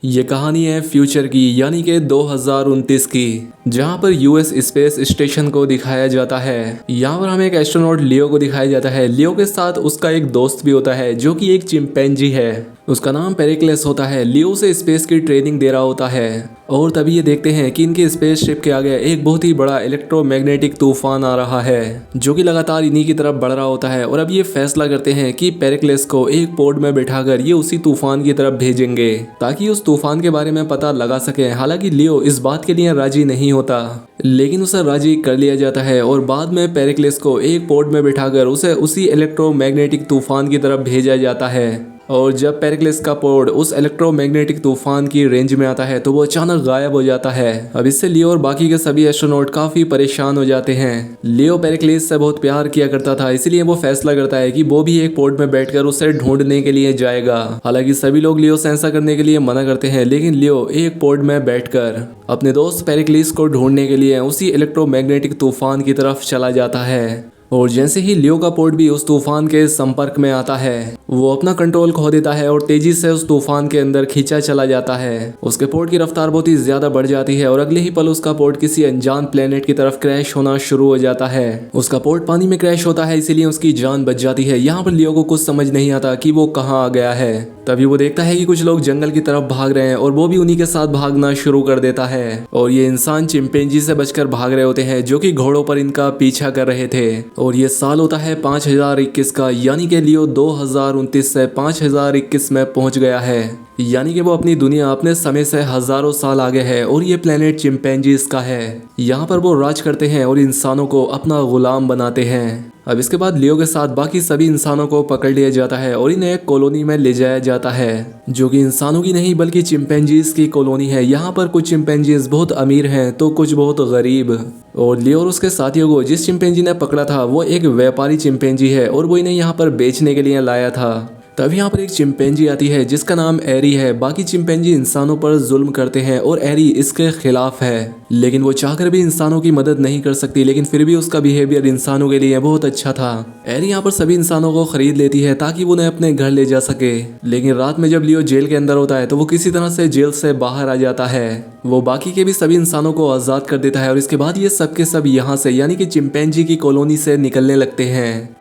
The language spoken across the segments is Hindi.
ये कहानी है फ्यूचर की यानी कि 2029 की, जहां पर यूएस स्पेस स्टेशन को दिखाया जाता है। यहाँ पर हमें एक एस्ट्रोनॉट लियो को दिखाया जाता है। लियो के साथ उसका एक दोस्त भी होता है जो कि एक चिंपैंजी है। उसका नाम पेरिक्लेस होता है। लियो से स्पेस की ट्रेनिंग दे रहा होता है और तभी ये देखते हैं कि इनके स्पेसशिप के आगे एक बहुत ही बड़ा इलेक्ट्रोमैग्नेटिक तूफान आ रहा है जो कि लगातार इन्हीं की तरफ बढ़ रहा होता है। और अब ये फैसला करते हैं कि पेरिक्लेस को एक पोड में बिठाकर ये उसी तूफान की तरफ भेजेंगे ताकि उस तूफान के बारे में पता लगा सके। हालांकि लियो इस बात के लिए राजी नहीं होता, लेकिन उसे राजी कर लिया जाता है और बाद में पेरिक्लेस को एक पोड में बिठाकर उसे उसी इलेक्ट्रोमैग्नेटिक तूफान की तरफ भेजा जाता है। और जब पेरिक्लेस का पोड उस इलेक्ट्रोमैग्नेटिक तूफान की रेंज में आता है तो वो अचानक गायब हो जाता है। अब इससे लियो और बाकी के सभी एस्ट्रोनॉट काफी परेशान हो जाते हैं। लियो पेरिक्लेस से बहुत प्यार किया करता था, इसलिए वो फैसला करता है कि वो भी एक पोड में बैठकर उसे ढूंढने के लिए जाएगा। हालांकि सभी लोग लियो से ऐसा करने के लिए मना करते हैं, लेकिन लियो एक पोड में बैठकर अपने दोस्त पेरिक्लेस को ढूंढने के लिए उसी इलेक्ट्रोमैग्नेटिक तूफान की तरफ चला जाता है। और जैसे ही लियो का पोड भी उस तूफान के संपर्क में आता है, वो अपना कंट्रोल खो देता है और तेजी से उस तूफान के अंदर खींचा चला जाता है। उसके पोड की रफ्तार बहुत ही ज्यादा बढ़ जाती है और अगले ही पल उसका पोड किसी अनजान प्लेनेट की तरफ क्रैश होना शुरू हो जाता है। उसका पोड पानी में क्रैश होता है, इसीलिए उसकी जान बच जाती है। यहाँ पर लियो को कुछ समझ नहीं आता कि वो कहाँ आ गया है। तभी वो देखता है कि कुछ लोग जंगल की तरफ भाग रहे हैं और वो भी उन्हीं के साथ भागना शुरू कर देता है। और ये इंसान चिंपैंजी से बचकर भाग रहे होते हैं जो कि घोड़ों पर इनका पीछा कर रहे थे। और ये साल होता है 5021 का, यानी कि लियो 2029 से 5021 में पहुंच गया है। यानी कि वो अपनी दुनिया अपने समय से हजारों साल आगे है और ये प्लेनेट चिंपैंजीज का है। यहाँ पर वो राज करते हैं और इंसानों को अपना गुलाम बनाते हैं। अब इसके बाद लियो के साथ बाकी सभी इंसानों को पकड़ लिया जाता है और इन्हें एक कॉलोनी में ले जाया जाता है जो कि इंसानों की नहीं बल्कि चिंपैंजीज की कॉलोनी है। यहाँ पर कुछ चिंपैंजीज बहुत अमीर हैं तो कुछ बहुत गरीब। और लियो और उसके साथियों को जिस चिंपैंजी ने पकड़ा था वो एक व्यापारी चिंपैंजी है और वो इन्हें यहाँ पर बेचने के लिए लाया था। तब यहाँ पर एक चिंपैंजी आती है जिसका नाम एरी है। बाकी चिंपैंजी इंसानों पर जुल्म करते हैं और एरी इसके खिलाफ है, लेकिन वो चाहकर भी इंसानों की मदद नहीं कर सकती। लेकिन फिर भी उसका बिहेवियर इंसानों के लिए बहुत अच्छा था। एरी यहाँ पर सभी इंसानों को खरीद लेती है ताकि वो उन्हें अपने घर ले जा सके। लेकिन रात में जब लियो जेल के अंदर होता है तो वो किसी तरह से जेल से बाहर आ जाता है। वो बाकी के भी सभी इंसानों को आजाद कर देता है और इसके बाद ये सब के सब यहाँ से यानी कि चिंपैंजी की कॉलोनी से निकलने लगते हैं।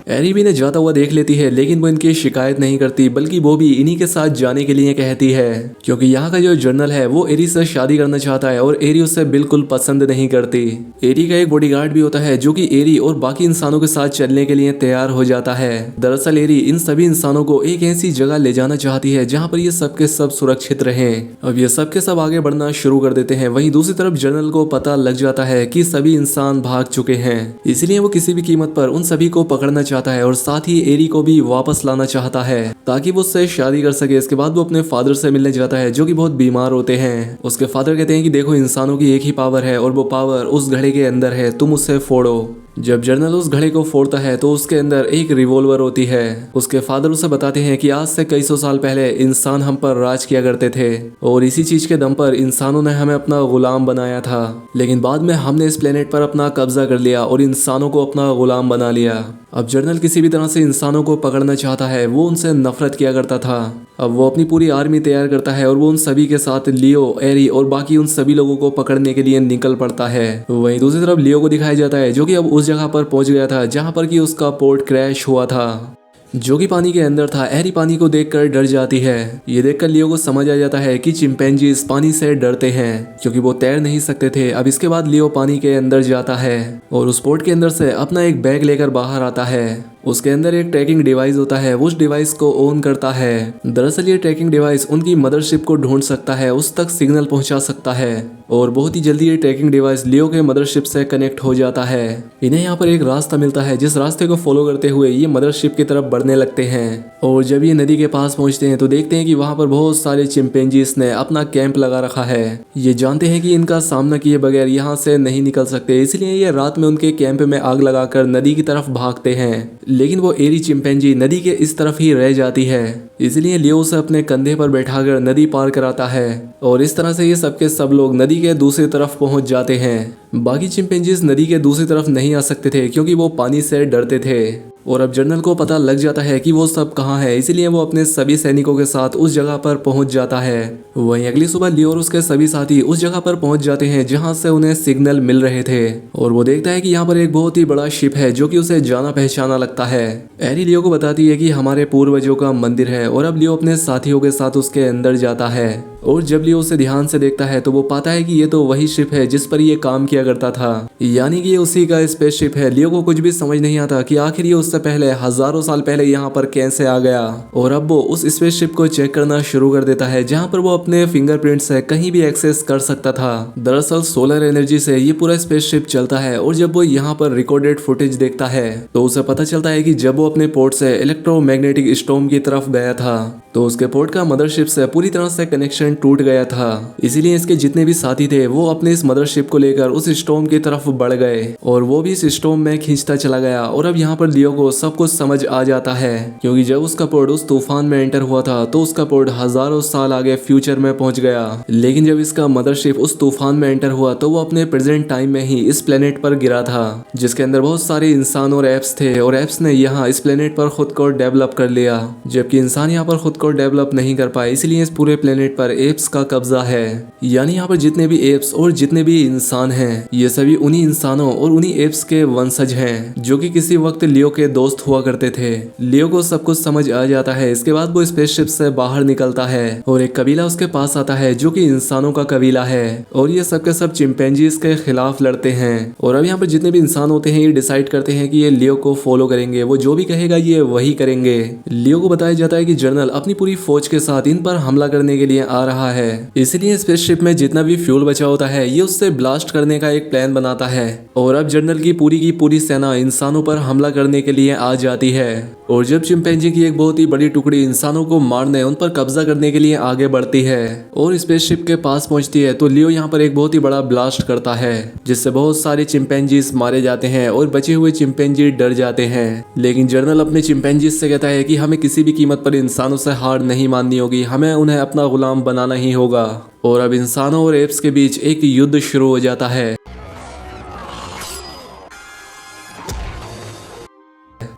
एरी भी ने जाता हुआ देख लेती है, लेकिन वो इनकी शिकायत नहीं करती बल्कि वो भी इन्हीं के साथ जाने के लिए कहती है, क्योंकि यहाँ का जो जनरल है वो एरी से शादी करना चाहता है और एरी उसे बिल्कुल पसंद नहीं करती। एरी का एक बॉडीगार्ड भी होता है जो कि एरी और बाकी इंसानों के साथ चलने के लिए तैयार हो जाता है। दरअसल एरी इन सभी इंसानों को एक ऐसी जगह ले जाना चाहती है जहाँ पर ये सब के सब सुरक्षित रहे। अब ये सब के सब आगे बढ़ना शुरू कर देते हैं। वहीं दूसरी तरफ जनरल को पता लग जाता है कि सभी इंसान भाग चुके हैं, इसलिए वो किसी भी कीमत पर उन सभी को पकड़ना चाहता है और साथ ही एरी को भी वापस लाना चाहता है ताकि वो उससे शादी कर सके। इसके बाद वो अपने फादर से मिलने जाता है जो कि बहुत बीमार होते हैं। उसके फादर कहते हैं कि देखो, इंसानों की एक ही पावर है और वो पावर उस घड़े के अंदर है, तुम उसे फोड़ो। जब जनरल उस घड़े को फोड़ता है तो उसके अंदर एक रिवॉल्वर होती है। उसके फादर उसे बताते हैं कि आज से कई सौ साल पहले इंसान हम पर राज किया करते थे और इसी चीज के दम पर इंसानों ने हमें अपना गुलाम बनाया था, लेकिन बाद में हमने इस प्लेनेट पर अपना कब्जा कर लिया और इंसानों को अपना गुलाम बना लिया। अब जनरल किसी भी तरह से इंसानों को पकड़ना चाहता है। वो उनसे नफरत किया करता था। अब वो अपनी पूरी आर्मी तैयार करता है और वो उन सभी के साथ लियो, एरी और बाकी उन सभी लोगों को पकड़ने के लिए निकल पड़ता है। वहीं दूसरी तरफ लियो को दिखाया जाता है जो कि अब उस जगह पर पहुंच गया था जहां पर कि उसका पोर्ट क्रैश हुआ था, जो कि पानी के अंदर था। एरी पानी को देखकर डर जाती है। ये देखकर लियो को समझ आ जाता है कि चिंपैंजी इस पानी से डरते हैं क्योंकि वो तैर नहीं सकते थे। अब इसके बाद लियो पानी के अंदर जाता है और उस पोर्ट के अंदर से अपना एक बैग लेकर बाहर आता है। उसके अंदर एक ट्रैकिंग डिवाइस होता है, उस डिवाइस को ऑन करता है। दरअसल ये ट्रैकिंग डिवाइस उनकी मदरशिप को ढूंढ सकता है, उस तक सिग्नल पहुंचा सकता है और बहुत ही जल्दी ये ट्रैकिंग डिवाइस लियो के मदरशिप से कनेक्ट हो जाता है। इन्हें यहाँ पर एक रास्ता मिलता है जिस रास्ते को फॉलो करते हुए ये मदरशिप की तरफ बढ़ने लगते हैं। और जब ये नदी के पास पहुंचते हैं तो देखते हैं कि वहाँ पर बहुत सारे चिंपैंजीज ने अपना कैंप लगा रखा है। ये जानते हैं कि इनका सामना किए बगैर यहाँ से नहीं निकल सकते, इसलिए ये रात में उनके कैंप में आग लगाकर नदी की तरफ भागते हैं। लेकिन वो एरी चिंपैंजी नदी के इस तरफ ही रह जाती है। इसलिए लियो उसे अपने कंधे पर बैठाकर नदी पार कराता है और इस तरह से ये सबके सब लोग नदी के दूसरी तरफ पहुंच जाते हैं। बाकी चिंपैंजीज नदी के दूसरी तरफ नहीं आ सकते थे क्योंकि वो पानी से डरते थे और अब जनरल को पता लग जाता है कि वो सब कहाँ है, इसलिए वो अपने सभी सैनिकों के साथ उस जगह पर पहुंच जाता है। वहीं अगली सुबह लियो और उसके सभी साथी उस जगह पर पहुंच जाते हैं जहां से उन्हें सिग्नल मिल रहे थे और वो देखता है कि यहाँ पर एक बहुत ही बड़ा शिप है जो कि उसे जाना पहचाना लगता है। एरी लियो को बताती है कि हमारे पूर्वजों का मंदिर है और अब लियो अपने साथियों के साथ उसके अंदर जाता है और जब लियो उसे ध्यान से देखता है तो वो पाता है कि ये तो वही शिप है जिस पर ये काम किया करता था, यानी कि ये उसी का स्पेसशिप है। लियो को कुछ भी समझ नहीं आता कि आखिर ये उससे पहले हजारों साल पहले यहाँ पर कैसे आ गया और अब वो उस स्पेसशिप को चेक करना शुरू कर देता है जहाँ पर वो अपने फिंगरप्रिंट से कहीं भी एक्सेस कर सकता था। दरअसल सोलर एनर्जी से ये पूरा स्पेसशिप चलता है और जब वो यहाँ पर रिकॉर्डेड फुटेज देखता है तो उसे पता चलता है कि जब वो अपने पोर्ट से इलेक्ट्रोमैग्नेटिक स्टॉर्म की तरफ गया था तो उसके पोर्ट का मदरशिप से पूरी तरह से कनेक्शन टूट गया था। इसीलिए इसके जितने भी साथी थे वो अपने इस मदरशिप को लेकर उस स्टॉर्म की तरफ बढ़ गए और वो भी इस स्टॉर्म में खींचता चला गया। और अब यहाँ पर लियो को सब कुछ समझ आ जाता है क्योंकि जब उसका पोर्ट उस तूफान में एंटर हुआ था तो उसका पोर्ट हजारों साल आगे फ्यूचर में पहुंच गया, लेकिन जब इसका मदरशिप उस तूफान में एंटर हुआ तो वो अपने प्रेजेंट टाइम में ही इस प्लेनेट पर गिरा था जिसके अंदर बहुत सारे इंसान और एप्स थे और एप्स ने यहाँ इस प्लेनेट पर खुद को डेवलप कर लिया जबकि इंसान यहाँ पर खुद को डेवलप नहीं कर पाए। इसलिए इस पूरे प्लेनेट पर एप्स का कब्जा है, यानी यहाँ पर जितने भी एप्स और जितने भी इंसान हैं ये सभी उन्हीं इंसानों और उन्हीं एप्स के वंशज हैं जो कि किसी वक्त लियो के दोस्त हुआ करते थे। लियो को सब कुछ समझ आ जाता है। इसके बाद वो स्पेसशिप से बाहर निकलता है और एक कबीला उसके पास आता है जो कि इंसानों का कबीला है और ये सब के सब चिंपैंजीज के खिलाफ लड़ते हैं। और अब यहाँ पर जितने भी इंसान होते हैं ये डिसाइड करते हैं कि ये लियो को फॉलो करेंगे, वो जो भी कहेगा ये वही करेंगे। लियो को बताया जाता है कि जनरल अपनी पूरी फौज के साथ इन पर हमला करने के लिए आ रहा है, इसलिए स्पेसशिप में जितना भी फ्यूल बचा होता है ये उससे ब्लास्ट करने का एक प्लान बनाता है। और अब जनरल की पूरी सेना इंसानों पर हमला करने के लिए आ जाती है और जब चिंपैंजी की एक बहुत ही बड़ी टुकड़ी इंसानों को मारने उन पर कब्जा करने के लिए आगे बढ़ती है और स्पेसशिप के पास पहुंचती है तो लियो यहाँ पर एक बहुत ही बड़ा ब्लास्ट करता है जिससे बहुत सारे चिंपैंजीज मारे जाते हैं और बचे हुए चिंपैंजी डर जाते हैं। लेकिन जनरल अपने चिंपैंजीज से कहता है कि हमें किसी भी कीमत पर इंसानों से हार नहीं माननी होगी, हमें उन्हें अपना गुलाम बनाना ही होगा। और अब इंसानों और एप्स के बीच एक युद्ध शुरू हो जाता है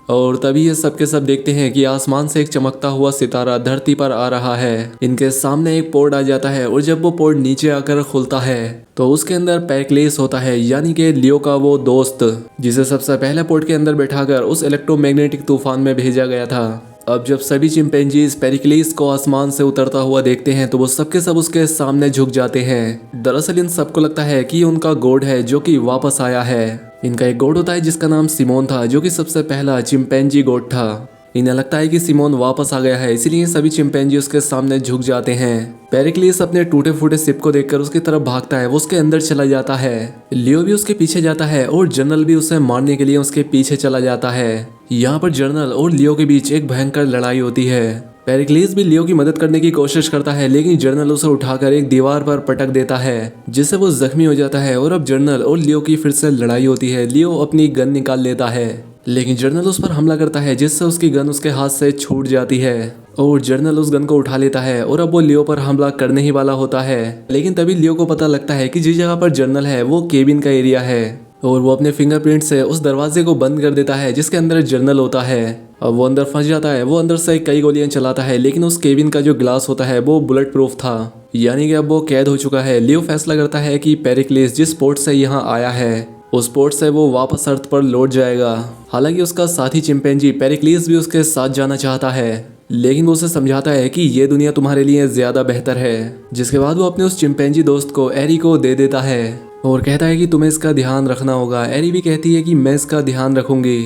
और तभी ये सब के सब देखते हैं कि आसमान से एक चमकता हुआ सितारा धरती पर आ रहा है। इनके सामने एक पोर्ट आ जाता है और जब वो पोर्ट नीचे आकर खुलता है तो उसके अंदर पेरिक्लीस होता है, यानी कि लियो का वो दोस्त जिसे सबसे पहले पोर्ट के अंदर बैठाकर उस इलेक्ट्रोमैग्नेटिक तूफान में भेजा गया था। अब जब सभी चिंपैंजीज पेरिक्लीस को आसमान से उतरता हुआ देखते हैं तो वो सबके सब उसके सामने झुक जाते हैं। दरअसल इन सबको लगता है कि उनका गॉड है जो कि वापस आया है। इनका एक गॉड होता है जिसका नाम सिमोन था जो कि सबसे पहला चिंपैंजी गॉड था। इन्हें लगता है कि सिमोन वापस आ गया है, इसलिए सभी चिंपैंजी उसके सामने झुक जाते हैं। पेरिक्लीस अपने टूटे फूटे शिप को देखकर उसकी तरफ भागता है, वो उसके अंदर चला जाता है। लियो भी उसके पीछे जाता है और जनरल भी उसे मारने के लिए उसके पीछे चला जाता है। यहाँ पर जनरल और लियो के बीच एक भयंकर लड़ाई होती है। पेरिक्लीस भी लियो की मदद करने की कोशिश करता है लेकिन जनरल उसे उठाकर एक दीवार पर पटक देता है जिससे वो जख्मी हो जाता है। और अब जनरल और लियो की फिर से लड़ाई होती है। लियो अपनी गन निकाल लेता है लेकिन जनरल उस पर हमला करता है जिससे उसकी गन उसके हाथ से छूट जाती है और जनरल उस गन को उठा लेता है और अब वो लियो पर हमला करने ही वाला होता है। लेकिन तभी लियो को पता लगता है कि जिस जगह पर जनरल है वो केबिन का एरिया है और वो अपने फिंगरप्रिंट से उस दरवाजे को बंद कर देता है जिसके अंदर जनरल होता है। अब वो अंदर फंस जाता है। वो अंदर से कई गोलियां चलाता है लेकिन उस केबिन का जो ग्लास होता है वो बुलेट प्रूफ था, यानी कि अब वो कैद हो चुका है। लियो फैसला करता है कि पेरिक्लीस जिस पोर्ट से यहाँ आया है उस पोर्ट से वो वापस अर्थ पर लौट जाएगा। हालांकि उसका साथी चिंपैंजी पेरिक्लीस भी उसके साथ जाना चाहता है लेकिन वो उसे समझाता है कि ये दुनिया तुम्हारे लिए ज्यादा बेहतर है। जिसके बाद वो अपने उस चिंपैंजी दोस्त को एरी को दे देता है और कहता है कि तुम्हें इसका ध्यान रखना होगा। एरी भी कहती है कि मैं इसका ध्यान रखूंगी।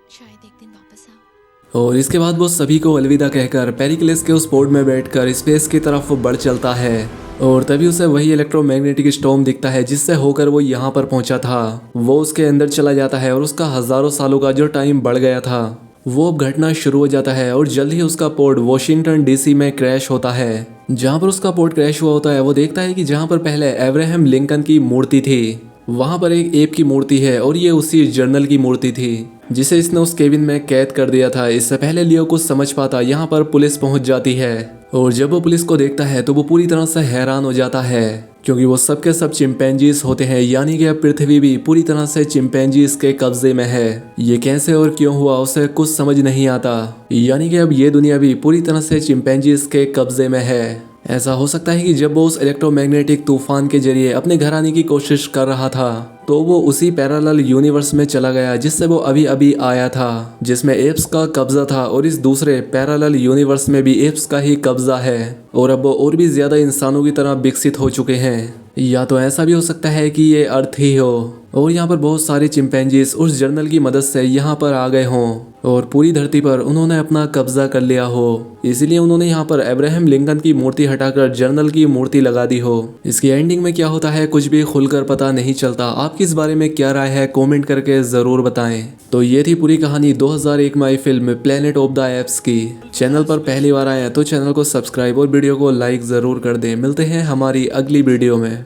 शायद एक दिन वापस आओ। और इसके बाद वो सभी को अलविदा कहकर पेरिक्लीस के उस पोर्ट में बैठकर स्पेस की तरफ बढ़ चलता है और तभी उसे वही इलेक्ट्रोमैग्नेटिक स्टॉर्म दिखता है जिससे होकर वो यहाँ पर पहुंचा था। वो उसके अंदर चला जाता है और उसका हजारों सालों का जो टाइम बढ़ गया था वो अब घटना शुरू हो जाता है और जल्द ही उसका पोर्ट वॉशिंगटन डीसी में क्रैश होता है। जहाँ पर उसका पोर्ट क्रैश हुआ होता है वो देखता है कि जहाँ पर पहले अब्राहम लिंकन की मूर्ति थी वहाँ पर एक एप की मूर्ति है और ये उसी जनरल की मूर्ति थी। जिसे इसने उस केबिन में कैद कर दिया था। इससे पहले लियो कुछ समझ पाता यहाँ पर पुलिस पहुंच जाती है और जब वो पुलिस को देखता है तो वो पूरी तरह से हैरान हो जाता है क्योंकि वो सब के सब चिंपैंजीज होते हैं, यानी कि अब पृथ्वी भी पूरी तरह से चिंपैंजीज के कब्जे में है। ये कैसे और क्यों हुआ उसे कुछ समझ नहीं आता, यानी कि अब ये दुनिया भी पूरी तरह से चिंपैंजीज के कब्जे में है। ऐसा हो सकता है कि जब वो उस इलेक्ट्रोमैग्नेटिक तूफान के जरिए अपने घर आने की कोशिश कर रहा था तो वो उसी पैरेलल यूनिवर्स में चला गया जिससे वो अभी अभी आया था, जिसमें एप्स का कब्जा था और इस दूसरे पैरेलल यूनिवर्स में भी एप्स का ही कब्जा है और अब वो और भी ज्यादा इंसानों की तरह विकसित हो चुके हैं। या तो ऐसा भी हो सकता है कि ये अर्थ ही हो और यहाँ पर बहुत सारे चिंपैंजीज उस जर्नल की मदद से यहाँ पर आ गए हों और पूरी धरती पर उन्होंने अपना कब्जा कर लिया हो, इसीलिए उन्होंने यहाँ पर अब्राहम लिंकन की मूर्ति हटाकर जर्नल की मूर्ति लगा दी हो। इसकी एंडिंग में क्या होता है कुछ भी खुलकर पता नहीं चलता। आपकी इस बारे में क्या राय है कमेंट करके जरूर बताएं। तो ये थी पूरी कहानी 2001 में आई फिल्म प्लेनेट ऑफ द एप्स की। चैनल पर पहली बार आए हैं तो चैनल को सब्सक्राइब और वीडियो को लाइक जरूर कर दें। मिलते हैं हमारी अगली वीडियो में।